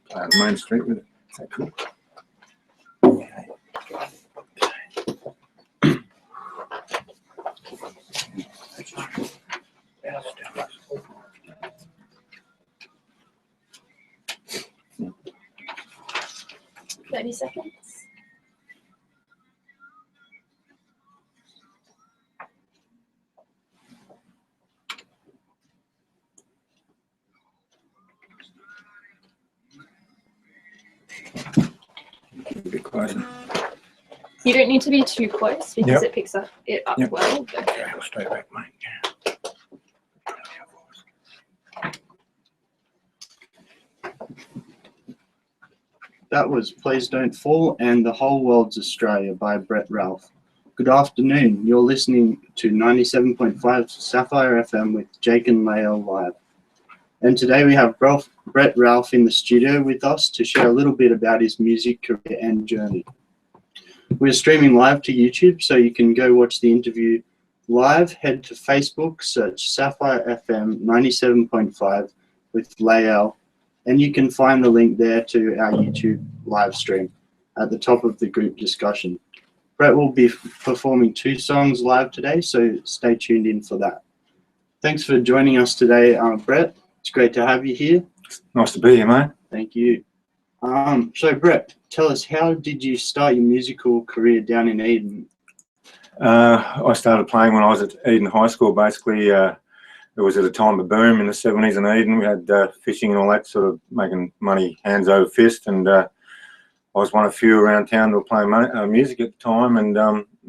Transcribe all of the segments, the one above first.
play on Main Street with it. Is that cool? Okay. 30 seconds. A bit closer. You don't need to be too close because Yep. it picks up Yep. well. But Yeah, I'll stay back, mate. That was Please Don't Fall and The Whole World's Australia by Brett Ralph. Good afternoon. You're listening to 97.5 Sapphire FM with Jake and Layal live. And today we have Brett Ralph in the studio with us to share a little bit about his music career and journey. We're streaming live to YouTube, so you can go watch the interview live. Head to Facebook, search Sapphire FM 97.5 with Layal, and you can find the link there to our YouTube live stream at the top of the group discussion. Brett will be performing 2 songs live today, so stay tuned in for that. Thanks for joining us today, Brett. It's great to have you here. Nice to be here, mate. Thank you. So Brett, tell us, how did you start your musical career down in Eden? I started playing when I was at Eden High School. Basically, it was at a time of boom in the 70s in Eden. We had fishing and all that, sort of making money hands over fist. And I was one of few around town who were playing music at the time. And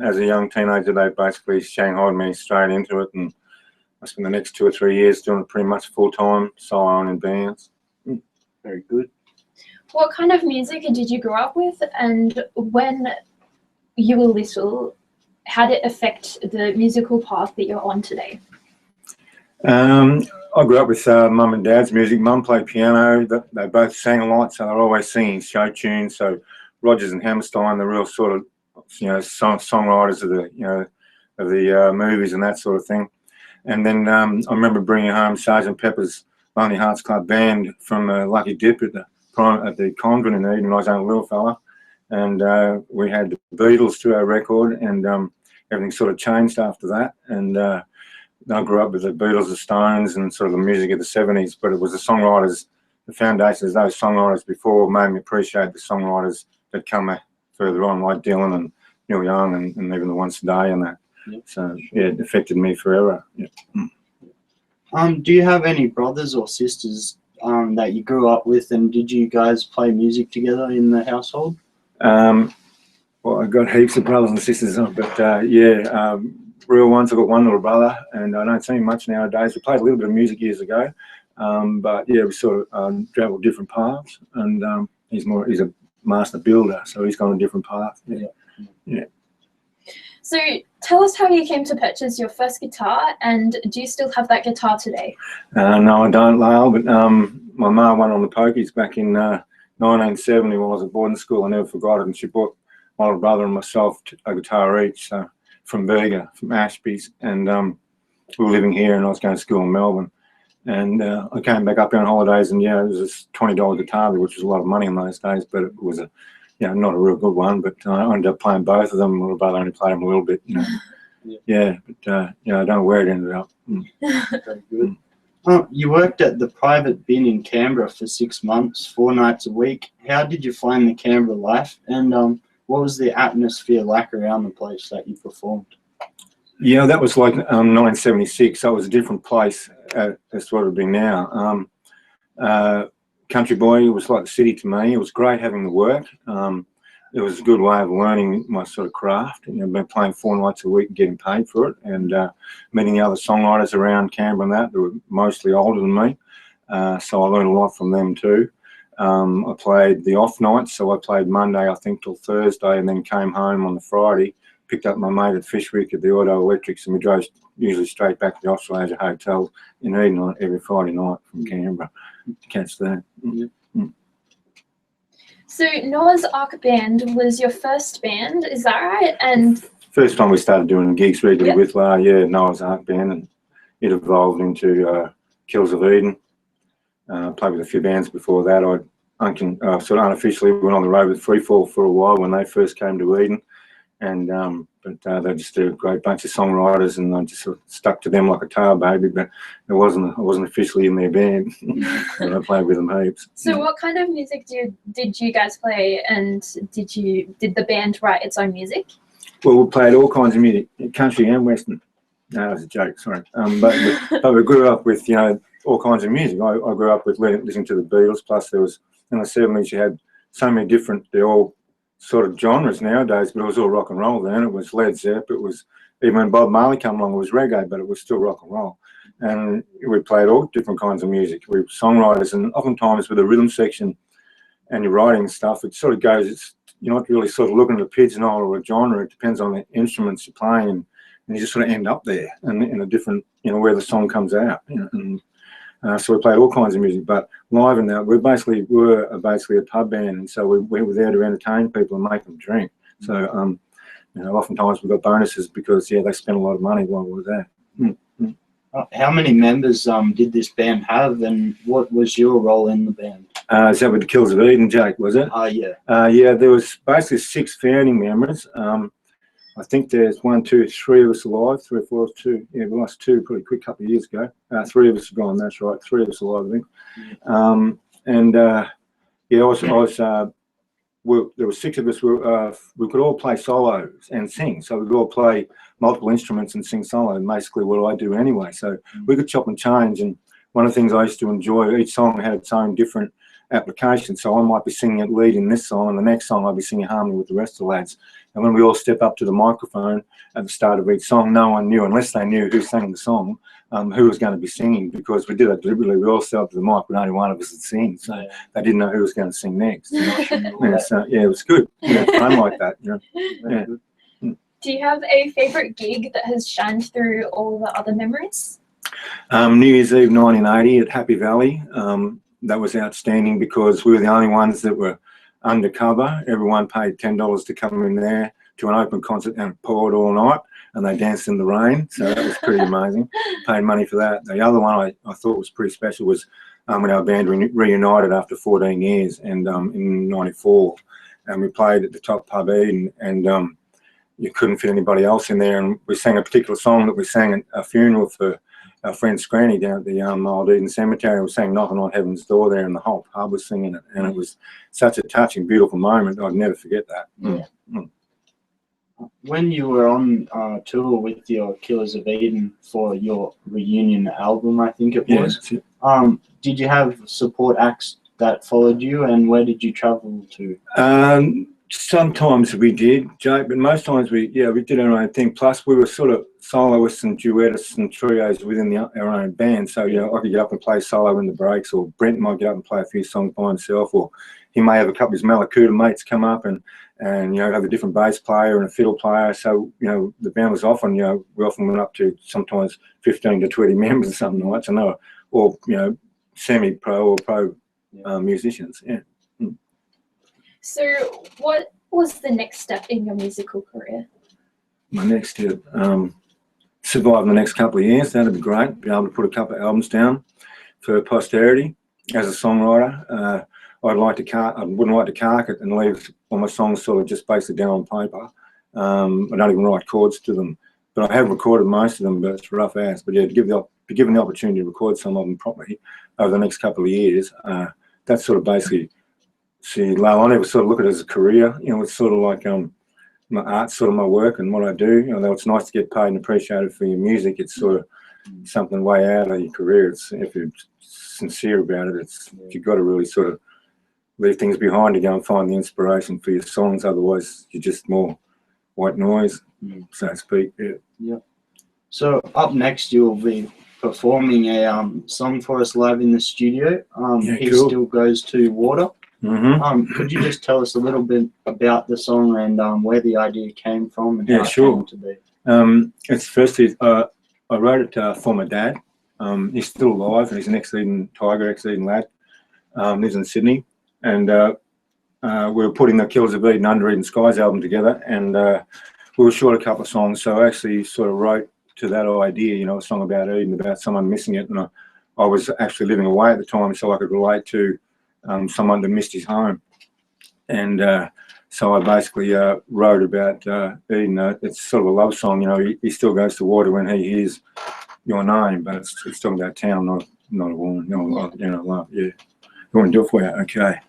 as a young teenager, they basically shanghaied me straight into it. And I spent the next 2 or 3 years doing it pretty much full-time, soloing in bands. Very good. what kind of music did you grow up with, and when you were little, how did it affect the musical path that you're on today? I grew up with mum and dad's music. Mum played piano. They both sang a lot, so they're always singing show tunes. So Rodgers and Hammerstein, the real sort of, songwriters of the movies and that sort of thing. And then I remember bringing home Sgt. Pepper's Lonely Hearts Club Band from Lucky Dip at the convent in Eden. I was only a little fella, and we had the Beatles to our record, and everything sort of changed after that. And I grew up with the Beatles, the Stones, and sort of the music of the 70s, but it was the songwriters, the foundations of those songwriters before made me appreciate the songwriters that come further on, like Dylan and Neil Young and even the ones today and that. Yep. So, yeah, it affected me forever. Yep. Do you have any brothers or sisters that you grew up with, and did you guys play music together in the household? Well, I've got heaps of brothers and sisters, but real ones. I've got one little brother, and I don't see him much nowadays. We played a little bit of music years ago, but yeah, we sort of travelled different paths, and he's a master builder, so he's gone a different path. Yeah. So tell us how you came to purchase your first guitar, and do you still have that guitar today? No, I don't, Layal, but my mum went on the pokies back in 1970 while I was at boarding school. I never forgot it, and she bought my little brother and myself a guitar each. So from Berger, from Ashby's, and we were living here, and I was going to school in Melbourne. And I came back up here on holidays, and yeah, it was this $20 guitar, which was a lot of money in those days, but it was not a real good one. But I ended up playing both of them. My little brother only played them a little bit, Yeah, but I don't know where it ended up. Very good. You worked at the private bin in Canberra for 6 months, 4 nights a week. How did you find the Canberra life, and what was the atmosphere like around the place that you performed? Yeah, that was like 1976. That was a different place as what it would be now. Country boy, it was like the city to me. It was great having the work. It was a good way of learning my sort of craft. Been playing 4 nights a week and getting paid for it, and meeting the other songwriters around Canberra and that were mostly older than me. So I learned a lot from them too. I played the off nights, so I played Monday, I think, till Thursday, and then came home on the Friday, picked up my mate at Fishwick at the Auto Electrics, and we drove usually straight back to the Australasia Hotel in Eden every Friday night from Canberra to catch that. So Noah's Ark Band was your first band, is that right? And first time we started doing gigs regularly with Noah's Ark Band, and it evolved into Kills of Eden. Played with a few bands before that. I sort of unofficially went on the road with Freefall for a while when they first came to Eden, and they're just a great bunch of songwriters, and I just sort of stuck to them like a tail baby. But I wasn't officially in their band, but I played with them heaps. So what kind of music did you guys play, and did the band write its own music? Well, we played all kinds of music, country and western. No, that was a joke, sorry. But we grew up with, all kinds of music. I grew up with listening to the Beatles, plus there was, in the 70s, you had so many different, they're all sort of genres nowadays, but it was all rock and roll then. It was Led Zepp, it was, even when Bob Marley came along, it was reggae, but it was still rock and roll. And we played all different kinds of music. We were songwriters, and oftentimes with a rhythm section and you're writing stuff, it sort of goes, you're not really sort of looking at a pigeonhole or a genre. It depends on the instruments you're playing, and you just sort of end up there and in a different, where the song comes out. So we played all kinds of music, but live and that, we're basically a pub band, and so we were there to entertain people and make them drink. So oftentimes we got bonuses because they spent a lot of money while we were there. How many members did this band have, and what was your role in the band? Is that with the Kills of Eden, Jake, was it? Yeah. Yeah, there was basically 6 founding members. I think there's 1, 2, 3 of us alive, 3 or 4, 2. Yeah, we lost 2 pretty quick couple of years ago. 3 of us are gone, that's right. 3 of us alive, I think. There were 6 of us. We could all play solos and sing, so we could all play multiple instruments and sing solo, basically what I do anyway. So we could chop and change, and one of the things I used to enjoy, each song had its own different application. So I might be singing it lead in this song, and the next song I'll be singing harmony with the rest of the lads. And when we all step up to the microphone at the start of each song, no one knew, unless they knew who sang the song, who was going to be singing, because we did that deliberately. We all stepped up to the mic, but only one of us had sing, so they didn't know who was going to sing next. So it was good. Fun like that. Yeah. Do you have a favourite gig that has shined through all the other memories? New Year's Eve 1980 at Happy Valley. That was outstanding because we were the only ones that were undercover. Everyone paid $10 to come in there to an open concert, and it poured all night, and they danced in the rain, so that was pretty amazing. Paid money for that. The other one I thought was pretty special was when our band reunited after 14 years, and in '94, and we played at the Top Pub Eden, and you couldn't fit anybody else in there, and we sang a particular song that we sang at a funeral for our friend Scranny down at the old Eden Cemetery. We sang Knocking on Heaven's Door there, and the whole pub was singing it, and it was such a touching, beautiful moment. I'd never forget that. When you were on tour with your Killers of Eden for your reunion album, I think it was, did you have support acts that followed you, and where did you travel to? Sometimes we did, Jake, but most times we did our own thing. Plus, we were sort of soloists and duettists and trios within our own band. So, I could get up and play solo in the breaks, or Brent might get up and play a few songs by himself, or he may have a couple of his Malakuta mates come up and have a different bass player and a fiddle player. So, the band was often, we often went up to sometimes 15 to 20 members some nights, and they were all, semi-pro or pro musicians. Yeah. So what was the next step in your musical career? My next step, survive the next couple of years. That'd be great. Be able to put a couple of albums down for posterity. As a songwriter, I wouldn't like to cark it and leave all my songs sort of just basically down on paper. I don't even write chords to them, but I have recorded most of them, but it's rough ass. But yeah, to be given the opportunity to record some of them properly over the next couple of years, that's sort of basically. See, Layal, I never sort of look at it as a career. It's sort of like my art's sort of my work and what I do. Although it's nice to get paid and appreciated for your music, it's sort of something way out of your career. It's, if you're sincere about it, you've got to really sort of leave things behind to go and find the inspiration for your songs. Otherwise, you're just more white noise, so to speak. Yeah. So up next, you'll be performing a song for us live in the studio. He cool. Still Goes to Water. Could you just tell us a little bit about the song and where the idea came from and how it came to be? It's firstly, I wrote it for my dad. He's still alive, and he's an ex-Eden Tiger, ex-Eden lad. Lives in Sydney, and we were putting the Killers of Eden Under Eden Skies album together, and we were short a couple of songs, so I actually sort of wrote to that idea, a song about Eden, about someone missing it, and I was actually living away at the time, so I could relate to someone that missed his home. And so I basically wrote about Eden. It's sort of a love song, you know. He still goes to water when he hears your name, but it's talking about town, not a woman. You know, love. Yeah. You want to do it for you? Okay.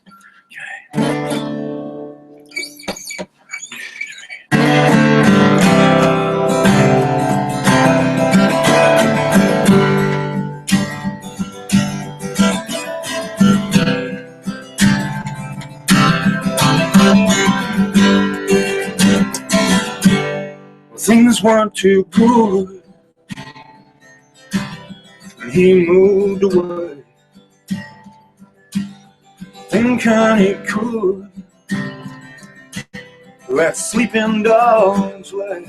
Things weren't too good, and he moved away, thinking he could let sleeping dogs lay.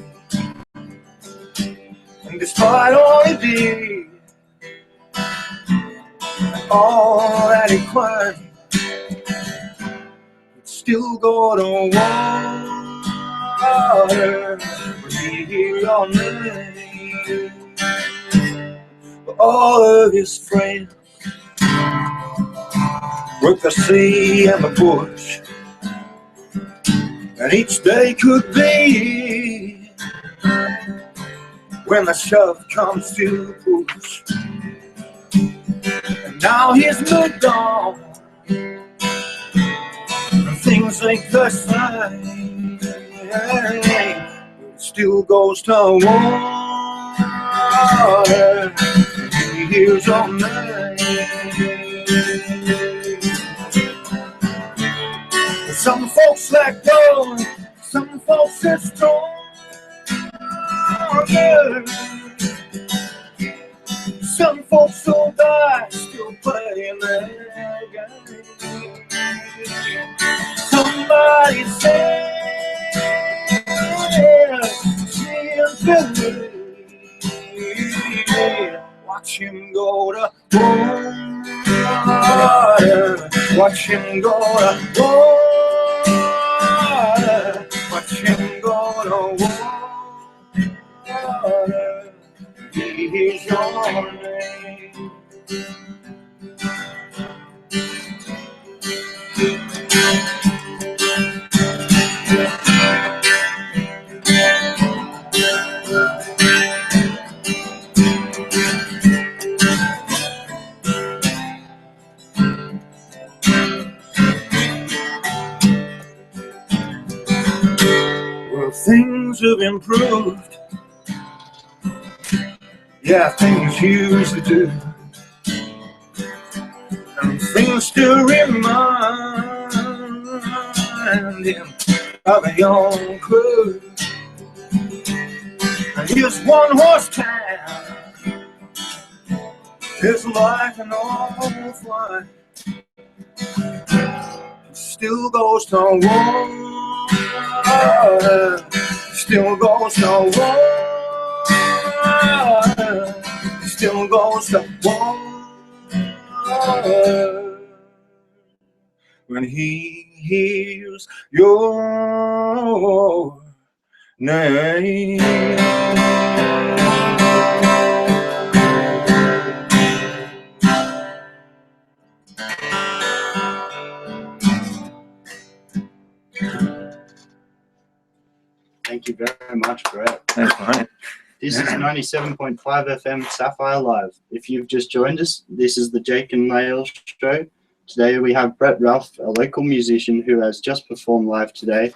And despite all he did, all that he claimed, it still got on water when he hears your name. But all of his friends with the sea and the bush, and each day could be when the shove comes to push. And now he's moved on, and things ain't the same. It still goes to water, he hears your name. Some folks let go, some folks are strong. Some folks will die still playing their game. Somebody said, watch him go to water, watch him go to water, watch him go to water, he is your name. Well, things have improved. Yeah, things used to do, and things still remind him of a young crew. And his one-horse town is like an old flight. It still goes to water, still goes to water, still goes to water when he hears your name. Thank you very much, Brett. Thanks, mate. This is 97.5 FM Sapphire Live. If you've just joined us, this is the Jake and Layal show. Today we have Brett Ralph, a local musician who has just performed live today.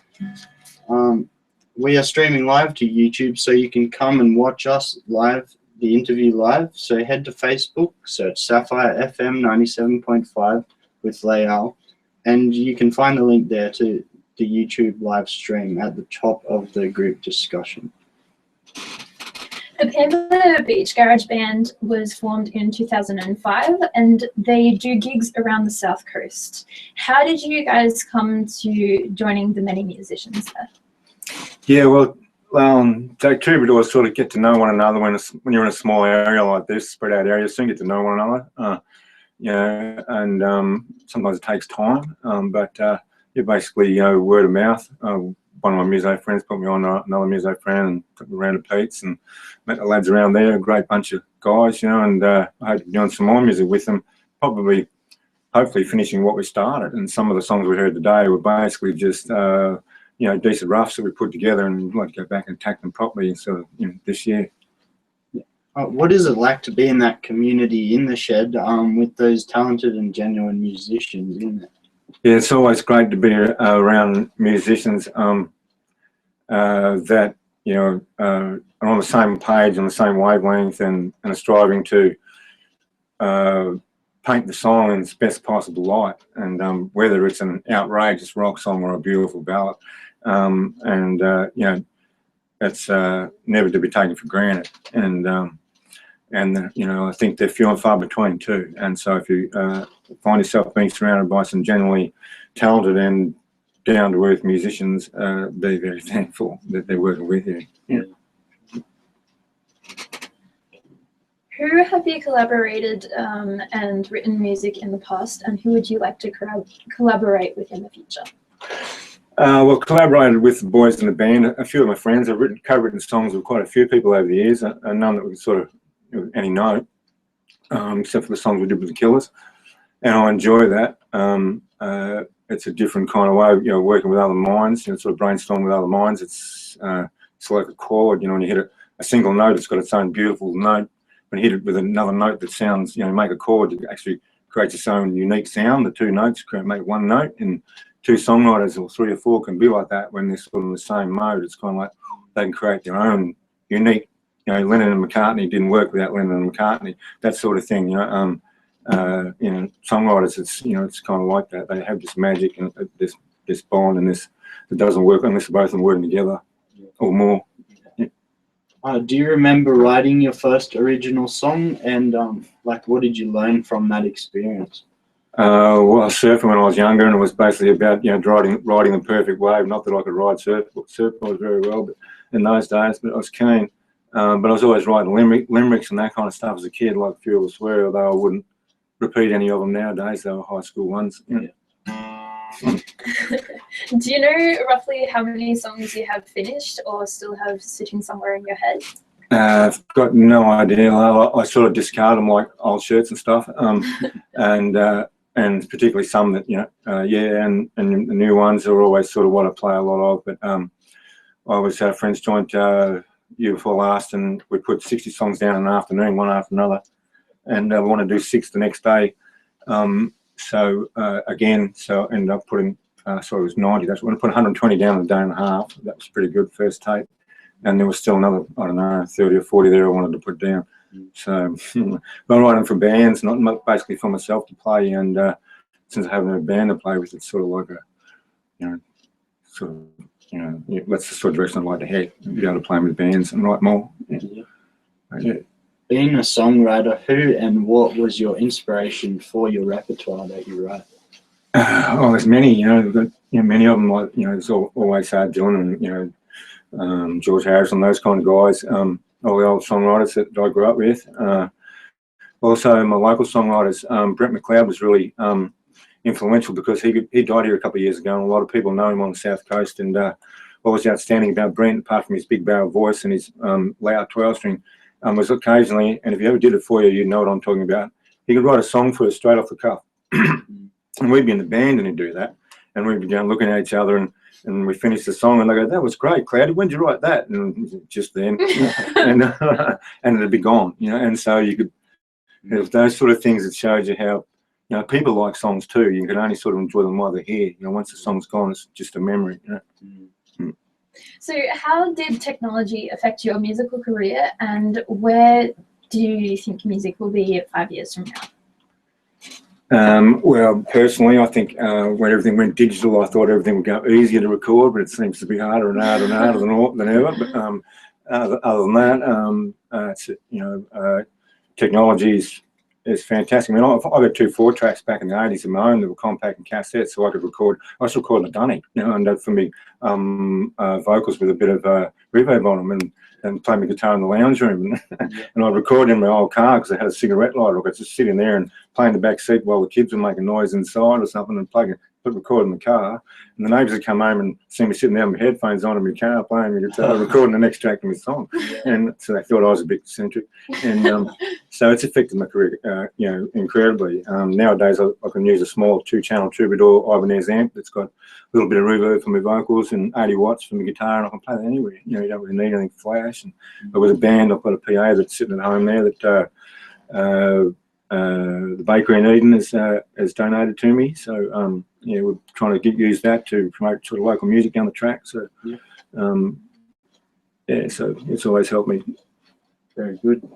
We are streaming live to YouTube, so you can come and watch us live, the interview live. So head to Facebook, search Sapphire FM 97.5 with Layal, and you can find the link there to the YouTube live stream at the top of the group discussion. The Pamela Beach Garage Band was formed in 2005 and they do gigs around the South Coast. How did you guys come to joining the many musicians there? Yeah, well, troubadours sort of get to know one another when you're in a small area like this, spread out area, soon get to know one another. Yeah, and sometimes it takes time, but yeah, basically, you know, word of mouth. One of my muso friends put me on another muso friend and took me around to Pete's and met the lads around there, a great bunch of guys, you know, and I hope to be doing some more music with them. Probably hopefully finishing what we started. And some of the songs we heard today were basically just you know, decent roughs that we put together, and we'd like to go back and attack them properly sort of, you know, this year. What is it like to be in that community in the shed with those talented and genuine musicians in there? Yeah, it's always great to be around musicians that, you know, are on the same page, on the same wavelength, and are striving to paint the song in its best possible light. And whether it's an outrageous rock song or a beautiful ballad, you know, it's never to be taken for granted. And you know, I think they're few and far between too. And so if you find yourself being surrounded by some genuinely talented and down-to-earth musicians, be very thankful that they're working with you. Yeah. Who have you collaborated and written music in the past, and who would you like to collaborate with in the future? Well, collaborated with the boys in the band. A few of my friends. I've co-written songs with quite a few people over the years, and none that was sort of any note, except for the songs we did with the Killers, and I enjoy that. It's a different kind of way, you know, working with other minds, you know, sort of brainstorm with other minds. It's like a chord, you know, when you hit a single note, it's got its own beautiful note. When you hit it with another note that sounds, you know, make a chord, it actually creates its own unique sound. The two notes make one note, and two songwriters or three or four can be like that when they're sort of in the same mode. It's kind of like they can create their own unique, you know, Lennon and McCartney didn't work without Lennon and McCartney, that sort of thing, you know. You know, songwriters, it's, you know, it's kind of like that. They have this magic and this bond, and this, it doesn't work unless both of them working together or more. Yeah. Do you remember writing your first original song, and like, what did you learn from that experience? Well, I was surfing when I was younger, and it was basically about, you know, riding the perfect wave. Not that I could ride surfboards very well, but in those days, but I was keen. But I was always writing limericks and that kind of stuff as a kid, like Fuel the Swear, although I wouldn't repeat any of them nowadays. They were high school ones. Yeah. Do you know roughly how many songs you have finished or still have sitting somewhere in your head? I've got no idea. I sort of discard them like old shirts and stuff, and particularly some that, you know, yeah, and the new ones are always sort of what I play a lot of. But I always had a friends joint year before last, and we put 60 songs down in an afternoon, one after another, and we want to do 6 the next day. So again, so I ended up putting, sorry, it was 90. That's when I put 120 down in a day and a half. That was pretty good first tape. And there was still another, I don't know, 30 or 40 there I wanted to put down. So I'm writing for bands, not basically for myself to play. And since I haven't a band to play with, it's sort of like a, you know, sort of, you know, yeah, that's the sort of direction I'd like to head, be able to play with bands and write more. Yeah. Yeah. Being a songwriter, who and what was your inspiration for your repertoire that you write? Oh, there's many, you know, many of them, like, you know, there's always Dylan and, you know, George Harrison, those kind of guys, all the old songwriters that I grew up with. Also, my local songwriters, Brent McLeod was really influential, because he died here a couple of years ago, and a lot of people know him on the South Coast. And what was outstanding about Brent, apart from his big barrel voice and his loud 12-string, was occasionally, and if he ever did it for you, you'd know what I'm talking about, he could write a song for us straight off the cuff. And we'd be in the band and he'd do that, and we'd be down looking at each other, and we finished the song and they go, "That was great, Cloudy, when did you write that?" And just then, and it'd be gone, you know. And so you could, there's those sort of things that shows you how, you know, people like songs too. You can only sort of enjoy them while they're here. You know, once the song's gone, it's just a memory, you know. So how did technology affect your musical career, and where do you think music will be 5 years from now? Well, personally, I think when everything went digital, I thought everything would go easier to record, but it seems to be harder and harder and harder than ever. But other than that, it's, you know, technology is fantastic. I mean, I've got 2 4-tracks back in the 80s of my own that were compact and cassettes, so I could record. I just recorded a dunny, you know, and for me, vocals with a bit of reverb on them, and play my guitar in the lounge room, and I'd record in my old car because I had a cigarette lighter. I could just sit in there and play in the back seat while the kids were making noise inside or something, and plug put record in the car, and the neighbours would come home and see me sitting there with my headphones on in my car playing the guitar, recording the next track of my song, and so they thought I was a bit eccentric, and so it's affected my career, you know, incredibly. Nowadays I can use a small 2-channel Troubadour Ibanez amp that's got a little bit of reverb for my vocals and 80 watts for my guitar, and I can play that anywhere. You know, you don't really need anything flash. And but with a band, I've got a PA that's sitting at home there that the bakery in Eden has donated to me. So yeah, we're trying to use that to promote sort of local music down the track. So Yeah. Yeah, so it's always helped me. Very good.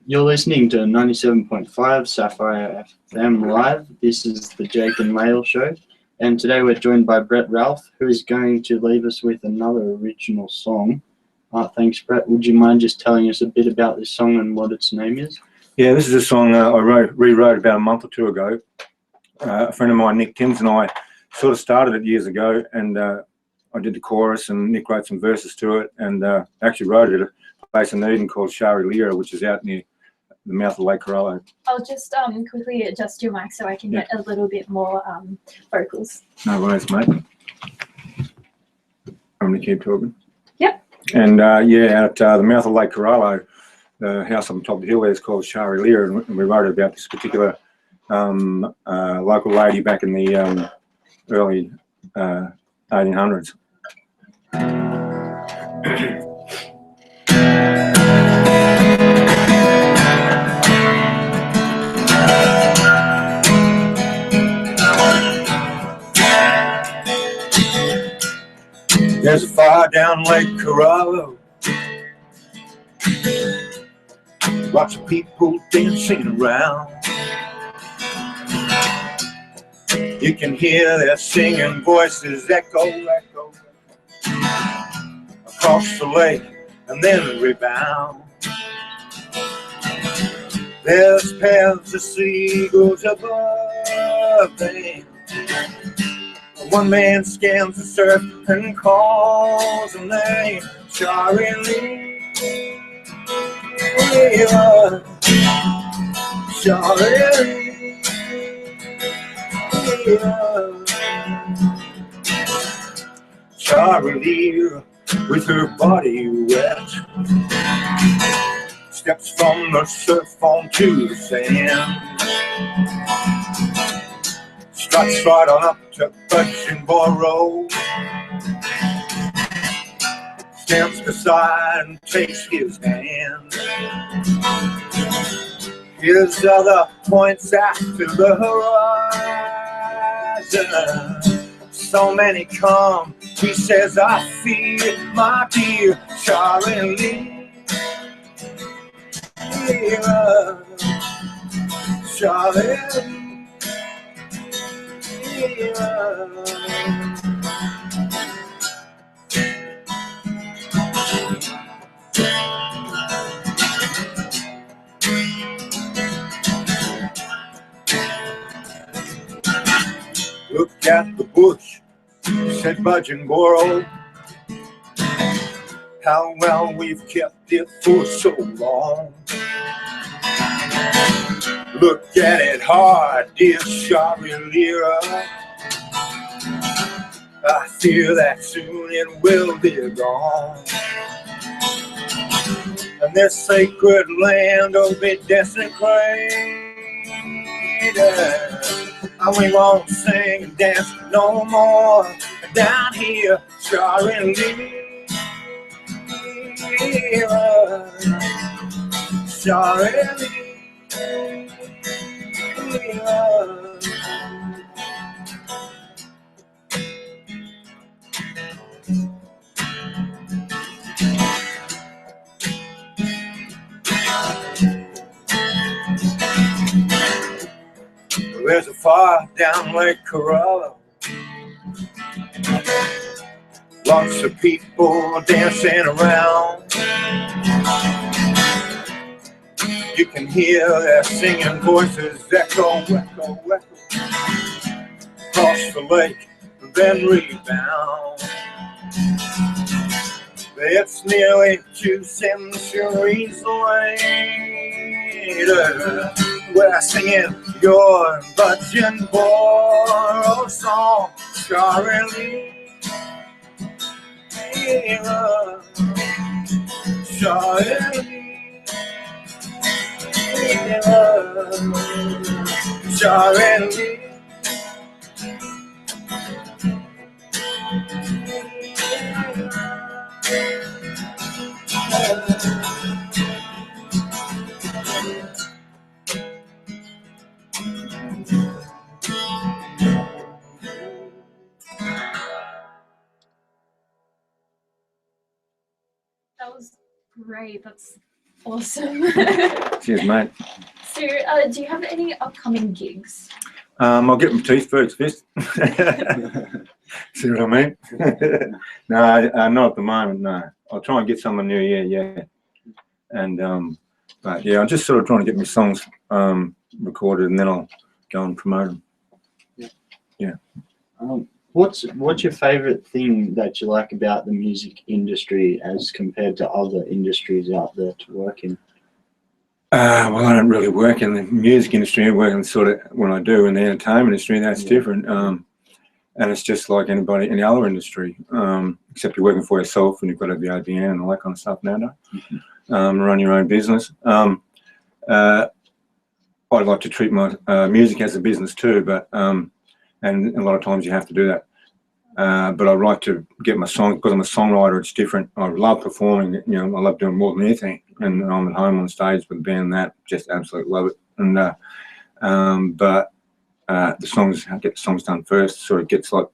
You're listening to 97.5 Sapphire FM Live. This is the Jake and Layal show. And today we're joined by Brett Ralph, who is going to leave us with another original song. Thanks, Brett. Would you mind just telling us a bit about this song and what its name is? Yeah, this is a song I rewrote about a month or two ago. A friend of mine, Nick Timms, and I sort of started it years ago, and I did the chorus, and Nick wrote some verses to it, and actually wrote it at a place in Eden called Shari Lira, which is out near the mouth of Lake Corallo. I'll just quickly adjust your mic so I can get a little bit more vocals. No worries, mate. I'm going to keep talking. Yep. And yeah, at the mouth of Lake Corallo, the house on top of the hill there is called Shari Lira, and we wrote about this particular local lady back in the early 1800s. There's a fire down Lake Corallo, lots of people dancing around. You can hear their singing voices echo, echo, across the lake and then rebound. There's pairs of seagulls above them. One man scans the surf and calls a name, Shari Lira, Shari Lira, Shari Lira, with her body wet, steps from the surf onto the sand. Struts right on up to Budgeon Road, stands beside and takes his hand. His other points out to the horizon. So many come, he says, I feel my dear Shari Lira, Shari Lira. Look at the bush, said Budgeon, how well we've kept it for so long. Look at it hard, dear Shari Lira. I fear that soon it will be gone, and this sacred land will be desecrated, and we won't sing and dance no more down here, Shari Lira, Shari Lira. There's a fire down Lake Corallo, lots of people dancing around. You can hear their singing voices echo, echo, echo, across the lake and then rebound. It's nearly 2 centuries later, we're singing your Budgeon Borough. old song, starring Layal. Starring Layal. Starring That was great. That's awesome. Cheers, mate. So, do you have any upcoming gigs? I'll get my teeth first. See what I mean? No, not at the moment. No, I'll try and get some in the new year. Yeah, and but yeah, I'm just sort of trying to get my songs recorded, and then I'll go and promote them. Yeah. What's your favourite thing that you like about the music industry as compared to other industries out there to work in? Well, I don't really work in the music industry. I work in sort of when I do in the entertainment industry. That's different, and it's just like any other industry, except you're working for yourself and you've got to be ABN and all that kind of stuff nowadays. Run your own business. I'd like to treat my music as a business too, but and a lot of times you have to do that. But I like to get my songs because I'm a songwriter. It's different. I love performing. You know, I love doing more than anything. And I'm at home on stage with a band. That just absolutely love it. And but the songs, I get the songs done first. So it gets like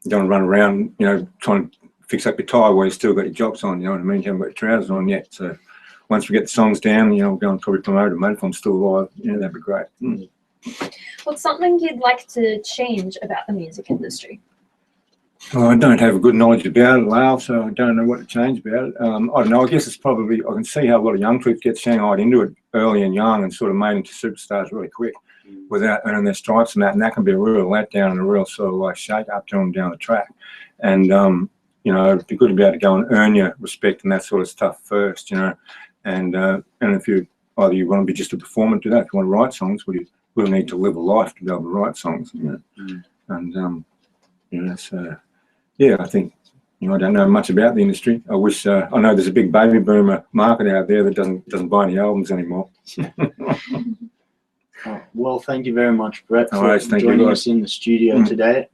you don't run around, you know, trying to fix up your tie while you still got your jocks on. You know what I mean? You haven't got your trousers on yet. So once we get the songs down, you know, we'll go and probably promote them. Mate, if I'm still alive, you know, that'd be great. What's something you'd like to change about the music industry? Well, I don't have a good knowledge about it, Layal, so I don't know what to change about it. I don't know. I guess it's probably, I can see how a lot of young troops get shanghaied into it early and young and sort of made into superstars really quick without earning their stripes and that can be a real letdown and a real sort of like shake up to them down the track. And, you know, it'd be good to be able to go and earn your respect and that sort of stuff first, you know. And if you, either you want to be just a performer, do that. If you want to write songs, well, you will need to live a life to be able to write songs, you know. And, you know, so... yeah, I think, you know, I don't know much about the industry. I wish, I know there's a big baby boomer market out there that doesn't buy any albums anymore. Well, thank you very much, Brett, for Right, joining us in the studio today.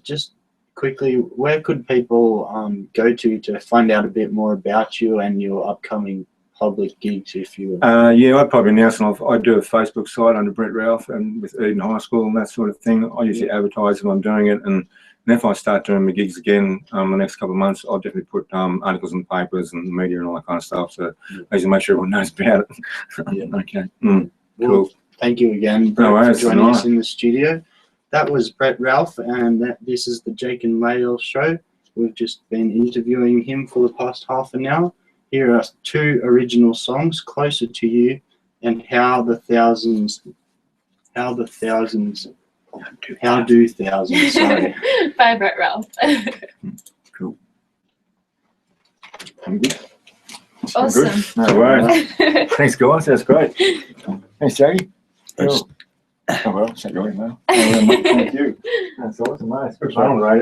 Just quickly, where could people go to find out a bit more about you and your upcoming public gigs, if you yeah, I'd probably announce it. I do a Facebook site under Brett Ralph and with Eden High School and that sort of thing. I usually advertise if I'm doing it, and if I start doing my gigs again the next couple of months, I'll definitely put articles in the papers and the media and all that kind of stuff. So I usually make sure everyone knows about it. Okay. Well, cool. Thank you again, Brett, for joining us in the studio. That was Brett Ralph, and this is the Jake and Layal show. We've just been interviewing him for the past half an hour. Here are two original songs, Closer to You and How Do Thousands, sorry. By Brett Ralph. Cool. I'm good. Awesome. I'm good. No worries. Thanks, guys. That's great. Thanks, Jackie. Cool. Oh, well, check your email. Thank you. That's awesome, mate. It's good fun, right?